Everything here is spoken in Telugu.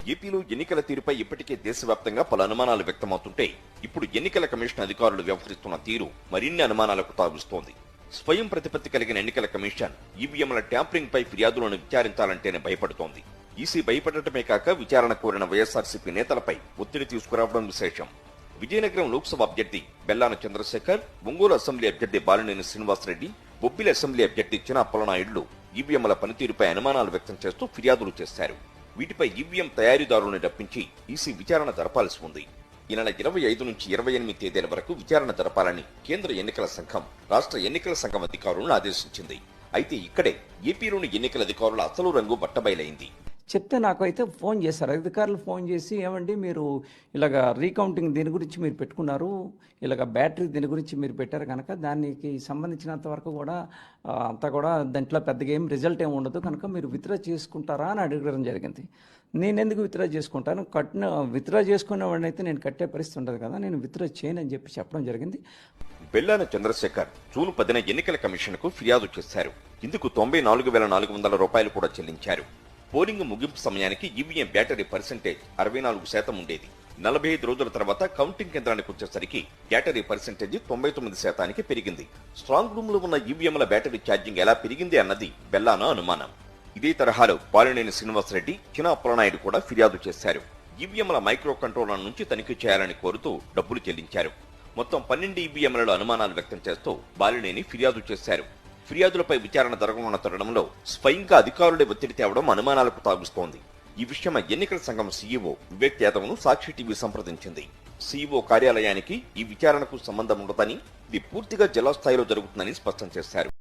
ఏపీలో ఎన్నికల తీరుపై ఇప్పటికే దేశవ్యాప్తంగా పలు అనుమానాలు వ్యక్తమవుతుంటే ఇప్పుడు ఎన్నికల కమిషన్ అధికారులు వ్యవహరిస్తున్న తీరు మరిన్ని అనుమానాలకు తావిస్తోంది. స్వయం ప్రతిపత్తి కలిగిన ఎన్నికల కమిషన్ ఈవీఎంల ట్యాంపరింగ్ పై ఫిర్యాదులను విచారించాలంటేనే భయపడుతోంది. ఈసీ భయపడటమే కాక విచారణ కోరిన వైఎస్ఆర్సీపీ నేతలపై ఒత్తిడి తీసుకురావడం విశేషం. విజయనగరం లోక్సభ అభ్యర్థి బెల్లాన చంద్రశేఖర్, ఒంగోలు అసెంబ్లీ అభ్యర్థి బాలినేని శ్రీనివాసరెడ్డి, బొబ్బిలి అసెంబ్లీ అభ్యర్థి చినా అప్పలనాయుడులు ఈవీఎంల పనితీరుపై అనుమానాలు వ్యక్తం చేస్తూ ఫిర్యాదులు చేశారు. వీటిపై ఈవీఎం తయారీదారులను రప్పించి ఈసీ విచారణ జరపాల్సి ఉంది. ఈ నెల 25 నుంచి 28 తేదీల వరకు విచారణ జరపాలని కేంద్ర ఎన్నికల సంఘం రాష్ట్ర ఎన్నికల సంఘం అధికారులను ఆదేశించింది. అయితే ఇక్కడే ఏపీలోని ఎన్నికల అధికారుల అసలు రంగు బట్టబయలైంది. చెప్తే నాకు అయితే ఫోన్ చేశారు, అధికారులు ఫోన్ చేసి, ఏమండి మీరు ఇలాగ రీకౌంటింగ్ దీని గురించి మీరు పెట్టుకున్నారు, ఇలాగ బ్యాటరీ దీని గురించి మీరు పెట్టారు కనుక దానికి సంబంధించినంత వరకు కూడా అంతా కూడా దాంట్లో పెద్దగా ఏం రిజల్ట్ ఏమి ఉండదు కనుక మీరు విత్డ్రా చేసుకుంటారా అని అడగడం జరిగింది. నేను ఎందుకు విత్డ్రా చేసుకుంటాను, విత్డ్రా చేసుకునేవాడిని అయితే నేను కట్టే పరిస్థితి ఉండదు కదా, నేను విత్డ్రా చేయనని చెప్పి చెప్పడం జరిగింది. బెల్లాన చంద్రశేఖర్ జూన్ 10న ఎన్నికల కమిషన్ కు ఫిర్యాదు చేశారు. ఇందుకు 94,400 రూపాయలు కూడా చెల్లించారు. పోలింగ్ ముగింపు సమయానికి ఈవీఎం బ్యాటరీ పర్సెంటేజ్ 64% ఉండేది. 45 రోజుల తర్వాత కౌంటింగ్ కేంద్రానికి వచ్చేసరికి బ్యాటరీ పర్సెంటేజ్ 99% పెరిగింది. స్ట్రాంగ్ రూమ్ లో ఉన్న ఈవీఎంల బ్యాటరీ ఛార్జింగ్ ఎలా పెరిగింది అన్నది బెల్లాన అనుమానం. ఇదే తరహాలో బాలినేని శ్రీనివాసరెడ్డి, చినా అప్పలనాయుడు కూడా ఫిర్యాదు చేశారు. ఈవీఎంల మైక్రో కంట్రోలర్ నుంచి తనిఖీ చేయాలని కోరుతూ డబ్బులు చెల్లించారు. మొత్తం 12 ఈవీఎంలలో అనుమానాలు వ్యక్తం చేస్తూ బాలినేని ఫిర్యాదు చేశారు. ఫిర్యాదులపై విచారణ జరగనున్న తరుణంలో స్వయంగా అధికారులే ఒత్తిడి తేవడం అనుమానాలకు తాగుస్తోంది. ఈ విషయమై ఎన్నికల సంఘం సీఈఓ వివేక్ యాదవ్ ను సాక్షి టీవీ సంప్రదించింది. సీఈఓ కార్యాలయానికి ఈ విచారణకు సంబంధం ఉండదని, ఇది పూర్తిగా జిల్లా స్థాయిలో జరుగుతుందని స్పష్టం చేశారు.